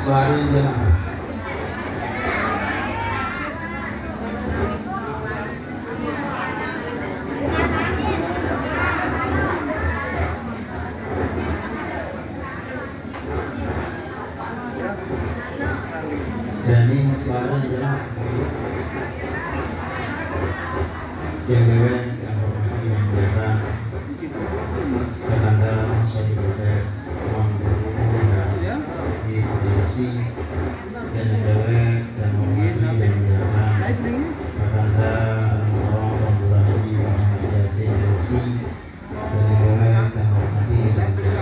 suara yang jelas. Jadi suara yang jelas. Yang dewan yang hormati yang mulia Kakanda Syekh Butet Tuan Guru dan di Kudisi dan dewan dan hormati yang mulia Kakanda Orang Murah Haji Muhammad Yasin Yosi dan dewan dan hormati yang mulia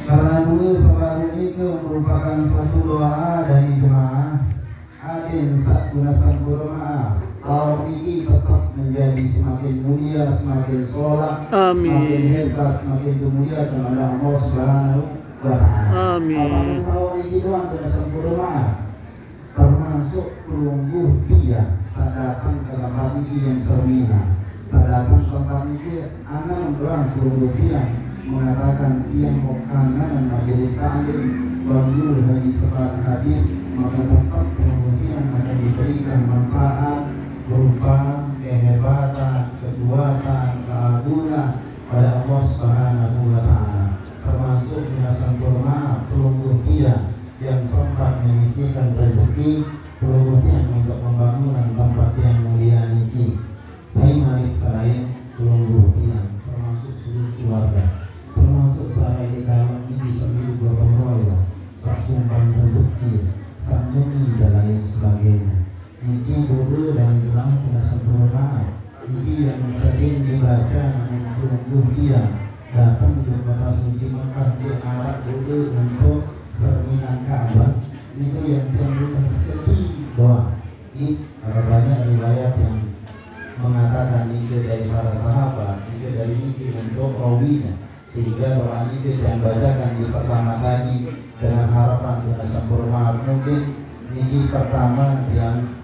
Karena dulu sebaru itu merupakan suatu doa dari jemaah Adin Satuna Sampurna. Tahun ini tetap menjadi semakin mulia, semakin sholat, semakin hebat, semakin mulia kepada Allah Subhanahu wa Ta'ala. Amin. Tahun ini doang sudah sempurna, termasuk perungguh dia sadatang ke tempat ini yang semina. Sadatang tempat ini anak orang perungguh dia mengatakan tiang makanan majelis taklim Bangul Haji Sepat hadir, maka tempat kemudian akan diberikan manfaat berupa kehebatan, kekuatan, keagungan pada Allah Subhanahu wa Ta'ala, termasuk dengan sempurna perungguh dia yang sempat mengisikan rezeki perungguhnya untuk pembangunan tempat yang mulia ini. Saya mari selain perungguh dia termasuk seluruh keluarga, termasuk saya di kalangan ini sambil berperolah, sasumbang rezeki, sanjungi dan lain sebagainya. Ini bodoh dan hilang tidak sempurna. Ini yang sering dibaca untuk dia datang ke kota suci Mekah di Arab bodoh untuk cerminan Ka'bah. Itu yang kita sekali doa. Ini ada banyak riwayat yang mengatakan itu dari para sahabat, itu dari ini untuk rawinya, sehingga doa ini yang bacakan di pertama kali dengan harapan dengan sempurna. Mungkin ini pertama yang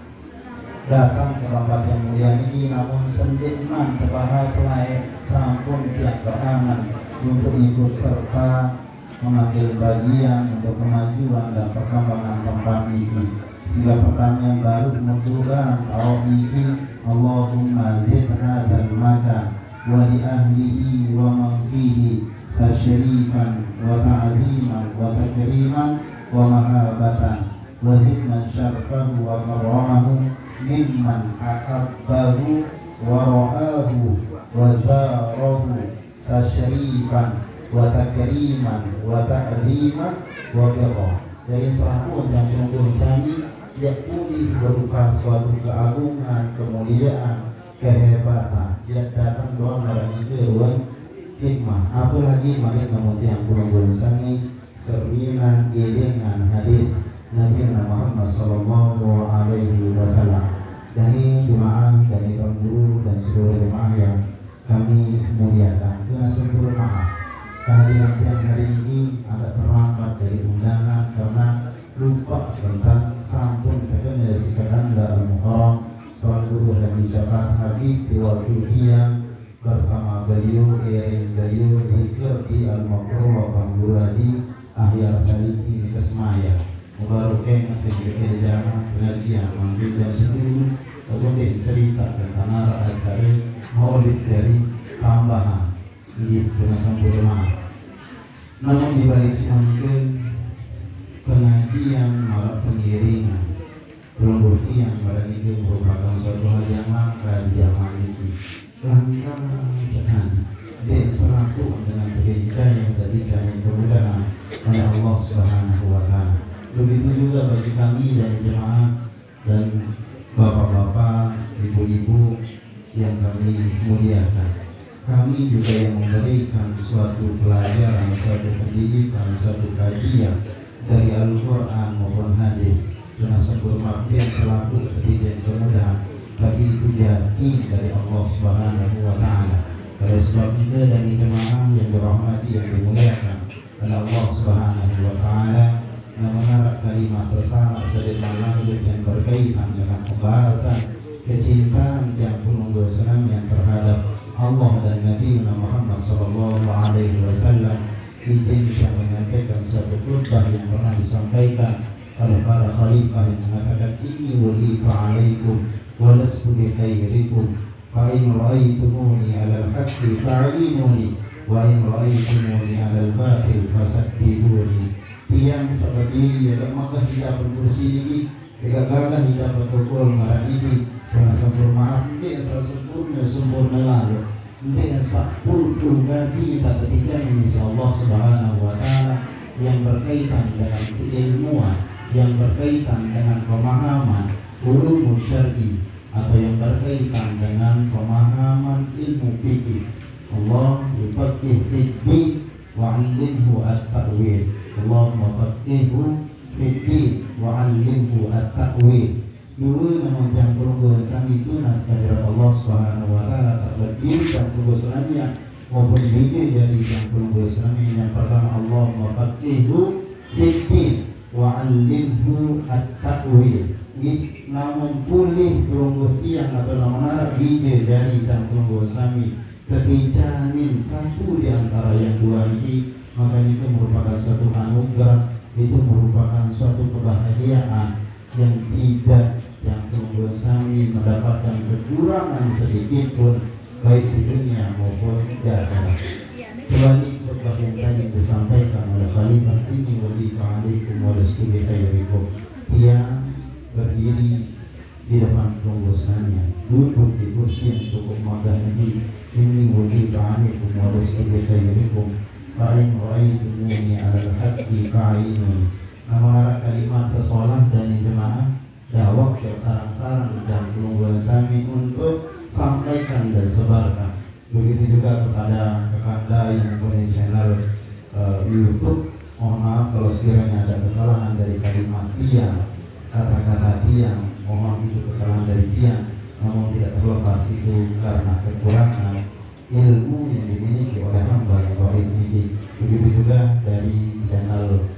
datang ke tempat yang mulia ini, namun sendirian terbahas selain sampun tiap berangan untuk ikut serta mengambil bagian untuk kemajuan dan perkembangan tempat ini. Sehingga pertanyaan baru menentukan awak ini, Allahumma zid hadzal makan wa li ahlihi wa man fihi tasyrifan wa ta'ziman wa takriman wa mahabatan wa zidna syarfahu wa karamahu mimman ahabbahu wa ra'ahu wa zarahu tasyrifan wa takriman wa ta'ziman wa birra. Dari sahun yang tunggu sami yakuni berupa suatu keagungan, kemuliaan, kehebatan. Dia datang doang orang itu ruang hikmah. Apalagi makin kemudian tunggu sami serina iringan hadis Nabi Muhammad sallallahu alaihi wasallam. Dari jemaah, dari kaum guru dan seluruh jemaah yang kami muliakan, dengan seluruh maaf kehadiran yang hari ini agak terlambat dari undangan karena lupa tentang sampun katanya sekadang dalam Muharram Tuan Guru Haji Syafat Habib di waktu dia bersama beliau beliau zikir di Al-Makruh Tuan Guru Haji Ahyar Saliki di Kesmaya Mubarakkan ketika jalan pengajian manggil dan seluruh kemudian cerita tentang arah acara maulid dari tambahan di dengan sempurna. Namun dibalik semua itu pengajian malah pengiringan belum bukti yang pada itu merupakan suatu hal yang langka di zaman itu, langka sekali. Dan selaku dengan perintah yang tadi kami kemudahan oleh Allah Subhanahu wa Ta'ala. Begitu juga bagi kami dan jemaah dan bapak-bapak, ibu-ibu yang kami muliakan. Kami juga yang memberikan suatu pelajaran, suatu pendidikan, suatu kajian dari Al-Quran maupun hadis dengan sempurna yang selaku ketiga kemudahan bagi itu jati dari Allah Subhanahu wa Ta'ala. Oleh sebab itu dari jemaah yang dirahmati yang dimuliakan oleh Allah Subhanahu wa Ta'ala, mengenal kalimat bersama sederhana yang berkaitan dengan pembahasan kecintaan yang penuh dosa yang terhadap Allah dan Nabi Muhammad sallallahu alaihi wasallam. Izin yang menyampaikan suatu khutbah yang pernah disampaikan oleh para khalifah yang mengatakan ini wali fa'alaikum wa lastu bi khairikum fa in ra'aytumuni 'ala al-haqqi fa'alimuni wa in ra'aytumuni 'ala al-batil fasaddiduni. Tiang seperti ialah maka tidak berkursi ini kegagalan tidak bertukul marah ini dengan sempurna maaf ini asal sempurna lalu ini sapul ganti kita ketika insya Allah Subhanahu wa Ta'ala yang berkaitan dengan keilmuan, yang berkaitan dengan pemahaman ulum syar'i atau yang berkaitan dengan pemahaman ilmu fikih. Allah yufaqih fid-din wa 'allimhu at-ta'wil. Allah yufaqihhu fid-din wa 'allimhu at-ta'wil. Dulu namun yang perubahan itu naskah dari Allah Subhanahu wa Ta'ala terlebih dan perubahannya maupun diri dari yang perubahan yang pertama Allah mafatihu fiddin wa 'allimhu at-ta'wil. Namun boleh perubahan atau nama diri dari yang perubahan ketika satu di antara yang dua ini, maka itu merupakan satu anugerah, itu merupakan suatu kebahagiaan yang tidak yang sami mendapatkan kekurangan sedikit pun baik di dunia maupun di akhirat. Kembali khutbah yang tadi disampaikan oleh Khalifah ini wali fa'alaikum wa lastu bi khairikum. Dia berdiri di depan pengurusnya, duduk di kursi yang cukup megah ini wali fa'alaikum wa lastu bi khairikum fa in ra'aytumuni 'ala al-haqqi fa'inuni. Nama kalimat sesolah dan jemaah jawab sarang-sarang dan pelungguan kami untuk sampaikan dan sebarkan. Begitu juga kepada kakanda yang punya channel YouTube. Mohon maaf kalau sekiranya ada kesalahan dari kalimat tiang, kata-kata tiang, mohon itu kesalahan dari tiang. Namun tidak terlepas itu karena kekurangan ilmu yang dimiliki oleh hamba yang baik ini. Begitu juga dari channel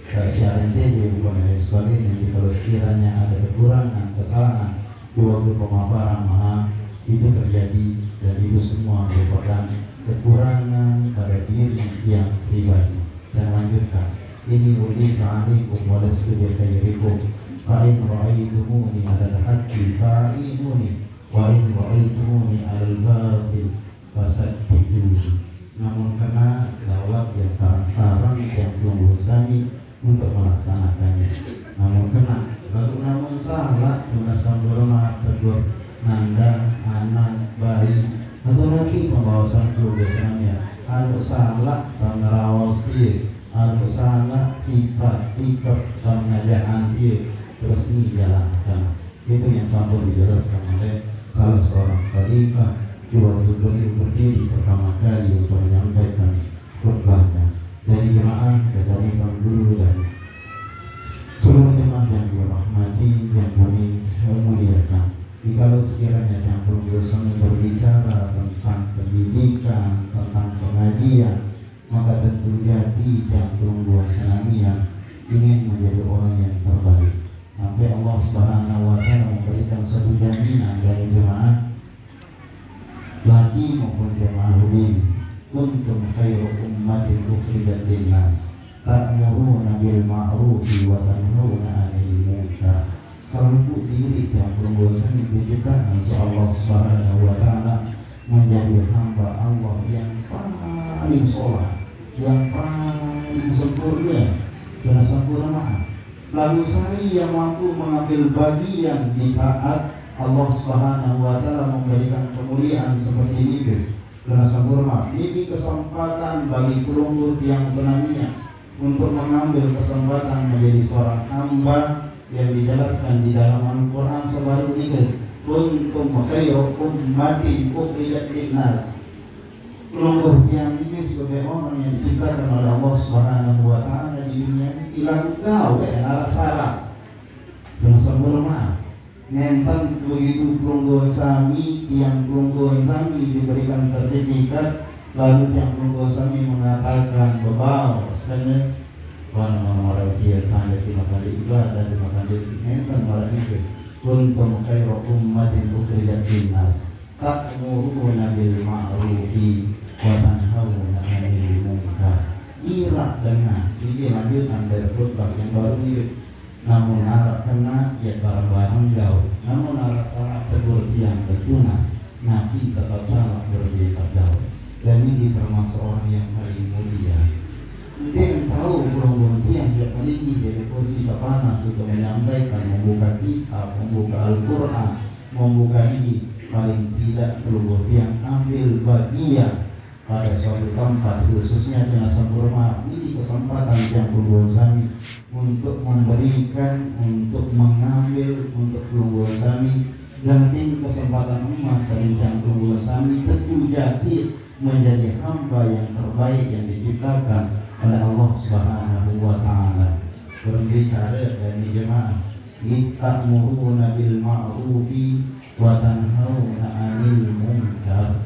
siaran TV bukan sebagainya. Kalau sekiranya ada kekurangan, kesalahan di waktu pemaparan, maaf itu terjadi dan itu semua merupakan kekurangan pada diri yang pribadi. Dan lanjutkan, ini wali fa'alaikum wa lastu bi khairikum fa in ra'aytumuni 'ala al-haqqi fa'inuni wa in ra'aytumuni 'ala al-batil fasaddiduni. Namun karena daulat urusan keluarganya, harus salah pengerawas dia, harus salah sifat pengajaan dia, terus ini jalankan. Itu yang sampai dijelaskan oleh salah seorang khalifah waktu beliau berdiri pertama kali untuk menyampaikan khutbahnya. Dari jemaah dari guru dan seluruh jemaah yang dirahmati, yang kami muliakan. Jikalau sekiranya yang berusaha berbicara tentang pendidikan, tentang pengajian, maka tentu jadi yang perempuan yang ingin menjadi orang yang terbaik. Sampai Allah Subhanahu wa Ta'ala memberikan satu jaminan dari jemaah laki maupun jemaah ini, kuntum khairu ummatin ukhrijat lin-nas ta'muruna bil ma'rufi wa tanhauna 'anil munkar. Selalu diri yang berbosan ditujukan Allah Subhanahu wa Ta'ala menjadi hamba Allah yang paling sholat, yang paling sempurna dan sempurna. Lalu saya yang mampu mengambil bagian di taat Allah Subhanahu wa Ta'ala memberikan kemuliaan seperti ini dengan sempurna. Ini kesempatan bagi pelunggur yang senangnya untuk mengambil kesempatan menjadi seorang hamba yang dijelaskan di dalam Al-Quran sebaru ini, kuntum khairu ummatin ukhrijat lin-nas. Pelunggur yang ini sebagai orang yang diciptakan oleh Allah Subhanahu wa Ta'ala di dunia ini, hilang kau arah sarah dengan sempurna. Nenten begitu pelunggur sami, yang pelunggur sami diberikan sertifikat, lalu yang pelunggur sami mengatakan bahwa sebenarnya orang dia tanda terima kali ibadah, terima kali nenten orang itu kuntum khairu ummatin ukhrijat lin-nas ta'muruna bil ma'rufi wa tanhauna 'anil munkar. Ira dengan ini lanjutan dari khutbah yang baru ini. Namun harap kena ya barang-barang jauh, namun harap salah tegur yang bertunas, nabi tetap salah berdekat jauh. Dan ini termasuk orang yang paling mulia. Dia yang tahu burung-burung yang dia paling jadi kursi panas untuk menyampaikan, membuka kitab, membuka Al-Quran, membuka ini, paling tidak burung yang ambil bagian pada suatu tempat khususnya dengan sempurna. Ini kesempatan yang burung sami untuk memberikan, untuk mengambil, untuk burung sami, dan ini kesempatan emas dari yang burung sami tentu jadi menjadi hamba yang terbaik yang diciptakan oleh Allah Subhanahu wa Ta'ala. Berbicara dari jemaah, ta'muruna bil ma'rufi wa tanhauna 'anil munkar.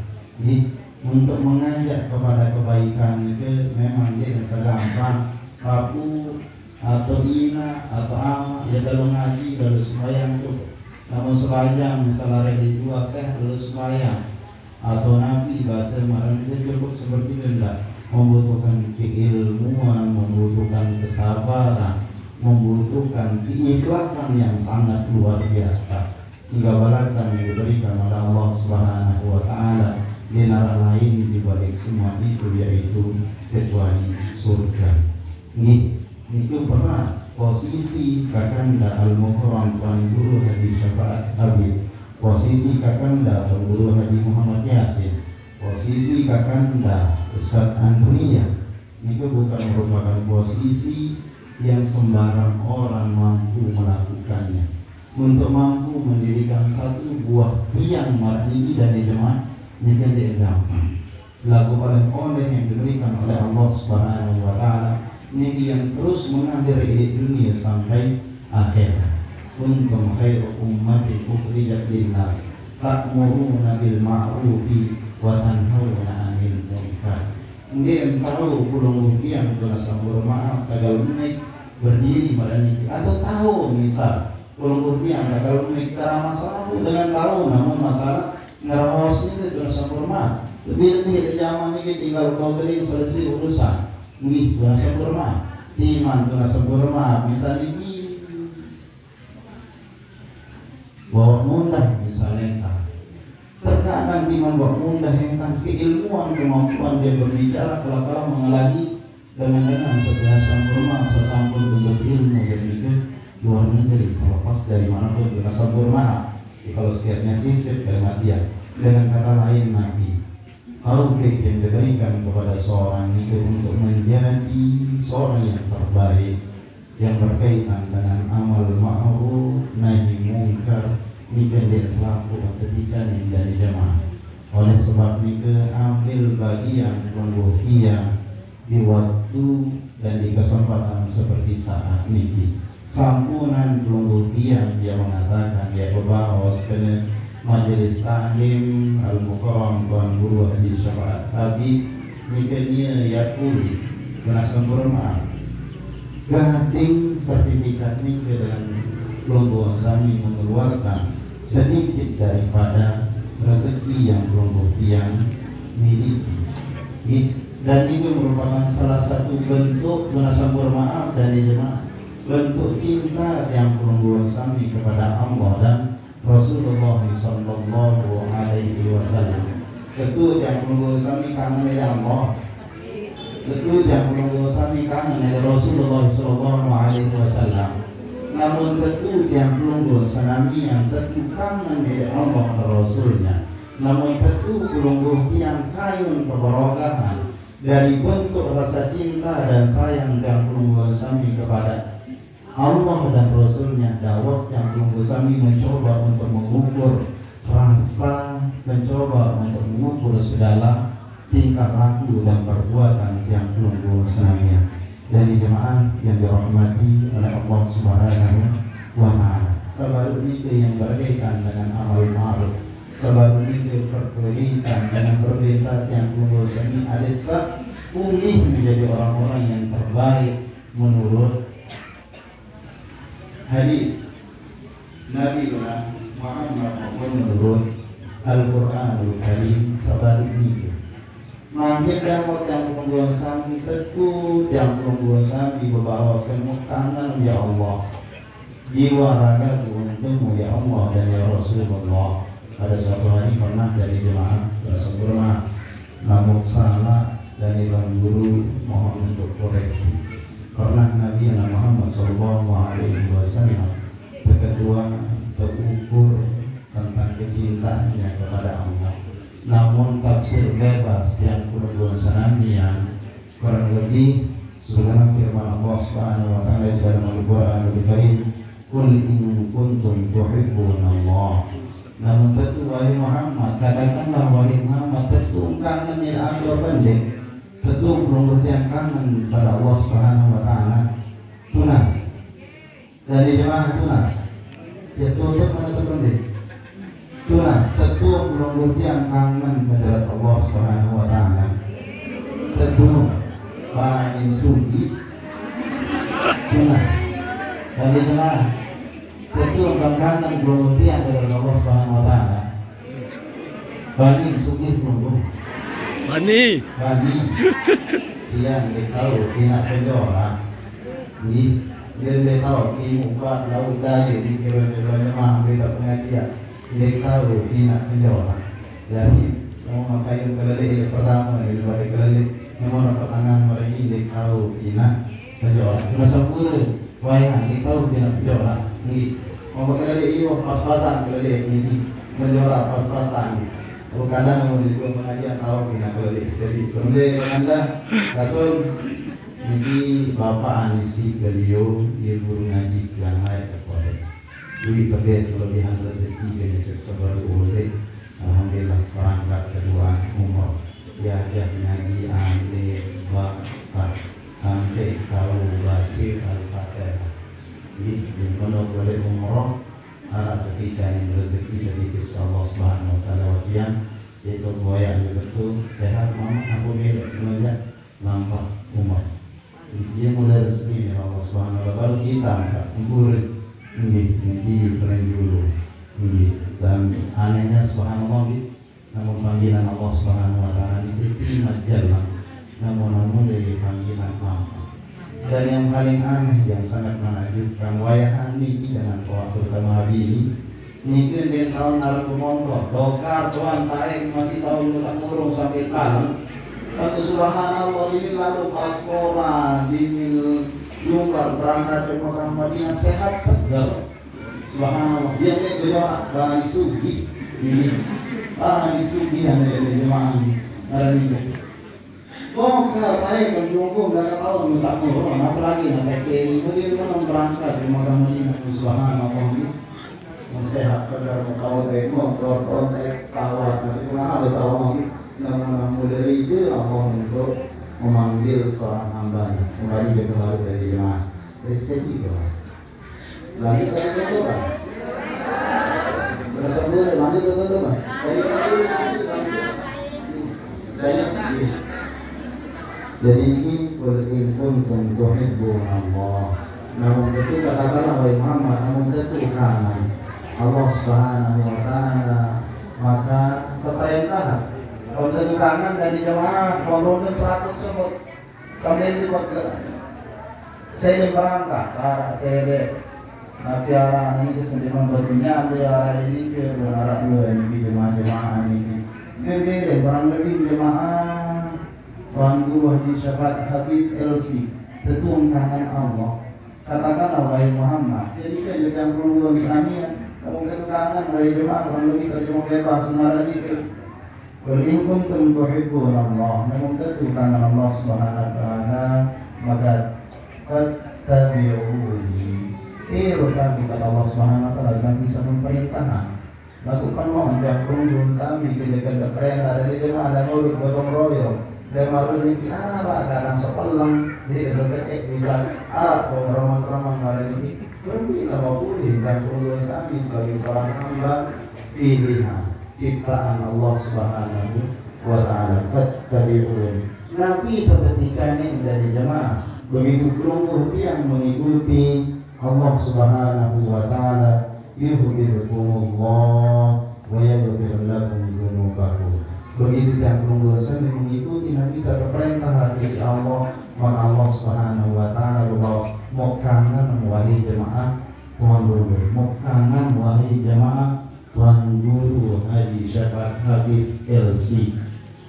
Untuk mengajak kepada kebaikan itu memang dia segampang aku atau ina atau ama ya kalau ngaji lalu sembahyang tuh. Namun sembahyang misalnya hari dua teh lalu sembahyang atau nabi bahasa marang itu cukup seperti itu enggak. Membutuhkan keilmuan, membutuhkan kesabaran, membutuhkan keikhlasan yang sangat luar biasa, sehingga balasan yang diberikan oleh Allah Subhanahu wa Ta'ala di neraka lain di balik semua itu yaitu kecuali surga. Ini itu pernah posisi kakanda Al-Mukarram Tuan Guru Haji Syafaat Habib, posisi kakanda Tuan Guru Haji Muhammad Yasin, posisi kakanda Ustaz Andria. Itu bukan merupakan posisi yang sembarang orang mampu melakukannya. Untuk mampu mendirikan satu buah tiang marhini dan jemaah ini kan tidak gampang. Dilakukan oleh yang diberikan oleh Allah Subhanahu wa Ta'ala. Ini yang terus mengalir di dunia sampai akhir. Kuntum khairu ummatin ukhrijat lin-nas ta'muruna bil ma'rufi wa tanhauna 'anil munkar. Dia tahu pulang yang telah sambur maaf kalau naik berdiri pada niki atau tahu misal pulang yang kalau naik cara masalah dengan tahu namun masalah ngerawas ini telah sambur maaf. Lebih-lebih di zaman ini tinggal kau teling selesai urusan. Ini telah sambur maaf. Timan telah sambur maaf. Misalnya ini bawa mudah misalnya terkadang timan bawa mudah yang keilmuan kemampuan dia berbicara kalau mengalami dengan setelah sambur maaf sesampul untuk ilmu dan itu luar negeri terlepas dari mana pun telah sambur maaf. Kalau sekiranya sisip kematian dengan kata lain Nabi taufik yang diberikan kepada seorang itu untuk menjadi seorang yang terbaik yang berkaitan dengan amal ma'ruf nahi mungkar mungkin dia selaku ketika dari jemaah. Oleh sebab itu ambil bagian pembuktian di waktu dan di kesempatan seperti saat ini. Sampunan pembuktian dia mengatakan dia berbahas kena majelis taklim al-mukarram tuan guru Haji Syafaat Habib mungkin dia yakuli kena sempurna gading sertifikat ini dengan kelompok kami mengeluarkan sedikit daripada rezeki yang kelompok yang miliki, dan itu merupakan salah satu bentuk merasa bermaaf dari jemaah, bentuk cinta yang kelompok kami kepada Allah dan Rasulullah Sallallahu Alaihi Wasallam. Tentu yang kelompok kami kangen dengan Allah, tentu yang kelompok kami kangen dengan Rasulullah Sallallahu Alaihi Wasallam. Namun tentu yang kelompok kami yang tentu kangen dengan Allah dan Rasulnya. Namun tentu kelompok yang kayun keberkahan dari bentuk rasa cinta dan sayang yang kelompok kami kepada Allah dan Rasulnya. Dawab yang kelompok kami mencoba untuk mengukur rasa, mencoba untuk mengukur segala tingkah laku dan perbuatan yang kelompok kami. Dari jemaah yang dirahmati oleh Allah Subhanahu wa Ta'ala. Sebab itu yang berkaitan dengan amal ma'ruf, sebab itu berkaitan dengan perbedaan yang kelompok kami ada pulih menjadi orang-orang yang terbaik menurut hadis Nabi Muhammad maupun menurut Al-Quranul Karim. Sebab itu Mangkit yang pembuang sami teguh yang pembuang sami berbahawa semua tangan ya Allah, jiwa raga untukmu ya Allah dan ya Rasulullah. Pada suatu hari pernah dari jemaah bersempurna namun salah dari guru mohon untuk koreksi. Pernah Nabi Muhammad Sallallahu Alaihi Wasallam kedua terukur tentang kecintaannya kepada Allah. Namun tafsir bebas yang kurang sanamian kurang lebih sebagaimana firman Allah Subhanahu wa taala di dalam Al-Qur'anul Karim, "Qul in kuntum tuhibbunallah." Namun tentu wahai Muhammad, katakanlah wahai Muhammad, tentu kangen yang aku pendek, tentu belum yang kangen pada Allah Subhanahu wa taala. Tunas dari jemaah tunas ya tutup mana pendek tunas tentu belum yang kangen kepada Allah Subhanahu wa taala. Tentu paling suci tunas dari jemaah tentu kangen belum yang kepada Allah Subhanahu wa taala. Paling suci belum Bani dia nggak tahu tidak penjara ni dia nggak tahu di muka laut daya di kira-kira mah beda pengajian. Dia tahu tidak penjara. Jadi mau memakai kelele pertama di luar kelele mau dapat tangan mereka dia tahu tidak penjara. Cuma sempurna wayang dia tahu tidak penjara. Ni mau kelele iyo pas-pasan kelele ini penjara pas-pasan. Kadang mau di luar pengajian tahu tidak kelele. Jadi kemudian anda langsung jadi bapak anisi beliau dia guru ngaji yang lain kepada. Jadi terkait kelebihan rezeki yang sebagai oleh alhamdulillah perangkat kedua umur ya ngaji ane bapak sampai tahu baca al-fatihah. Jadi di mana boleh umroh arah ketika yang rezeki dari Allah Subhanahu wa taala wakian yaitu buaya betul sehat mama aku dia melihat nampak umur. Dia mulai rezeki Allah Subhanahu wa taala baru kita angkat murid ini keren dulu dan anehnya subhanallah namun panggilan Allah Subhanahu wa taala itu tidak jalan namun dari panggilan Allah. Dan yang paling aneh yang sangat menakjubkan wayah ini dengan waktu kemarin ini kan dia tahun naruh kemontok dokar tuan tarik masih tahun tak kurung sampai kalang. Tapi subhanallah ini lalu paspora di jumlah berangkat ke Mekah Madinah sehat segar. Subhanallah dia berdoa bani sugi ini bani sugi yang ada di jemaah ini Ada ini. Kok baik pendukung dari tahun minta kurang apalagi nanti kiri kemudian orang berangkat di Makkah Madinah subhanallah sehat saudara kau teh motor kontek sawah nanti mana ada sawah nama dari itu Allah untuk memanggil seorang hamba kembali ke tempat dari jemaah rezeki lagi ke bersabda nanti ke teman jadi ini kulin kuntum tuhibbunallah. Namun itu katakanlah wahai Muhammad, namun itu kangen Allah Subhanahu wa taala, maka keperintah kalau itu kangen dari jemaah kalau itu 100 sebut sampai itu saya berangkat saya Nabi arah ini sendiri membuatnya ada arah ini ke arah dua ini jemaah ini beda barang lebih jemaah Tuan Guru Haji Syafaat Habib LC Ketua Tangan Allah katakanlah wahai Muhammad jadi kan yang perlu Islamiyah kamu ketukangan wahai jemaah kalau lebih terjemah bebas senara itu qul in kuntum tuhibbunallah namun ketukangan Allah Subhanahu wa taala maka fattabi'uni berkata kata Allah Subhanahu wa taala yang bisa memerintahkan lakukan mohon yang kunjung kami ketika perintah dari jemaah dan urut gotong royong dan malu ini apa karena sepelang jadi ketika bilang ramang-ramang hari ini berarti kalau boleh dan perlu kami sebagai seorang hamba pilihan ciptaan Allah Subhanahu wa taala fattabi'un Nabi seperti kami dari jemaah begitu kelompok yang mengikuti Allah Subhanahu wa taala yuhibbukumullah wa yaghfir lakum dzunubakum begitu yang berurusan mengikuti Nabi kata perintah hati Allah maka Allah Subhanahu wa taala bahwa mau kangen wahai jemaah Tuan Guru mau kangen wahai jemaah Tuan Guru Haji Syafaat Habib LC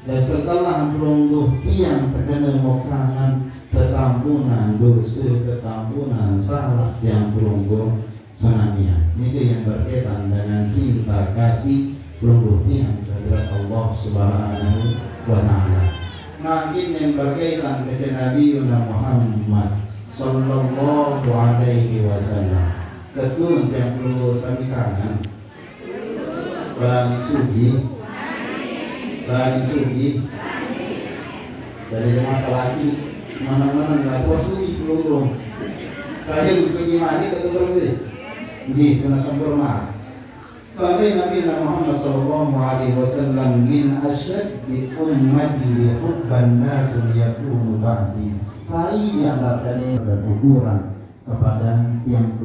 dan setelah berungguh yang terkena mau kangen ketampunan dosa ketampunan salah yang berungguh senania ini yang berkaitan dengan cinta kasih yang terhadap Allah Subhanahu wa taala. Makin yang berkaitan dengan Nabi Muhammad sallallahu alaihi wasallam. Ketun yang perlu sampaikan. Bani sugi. Dari masalah ini mana-mana enggak sugi pelurung. Kayak sugi mari ketemu di kena sempurna. Sampai Nabi Muhammad sallallahu alaihi wasallam min asyaddi ummati hubban nas yakunu ba'di. Saya yang dari ukuran kepada yang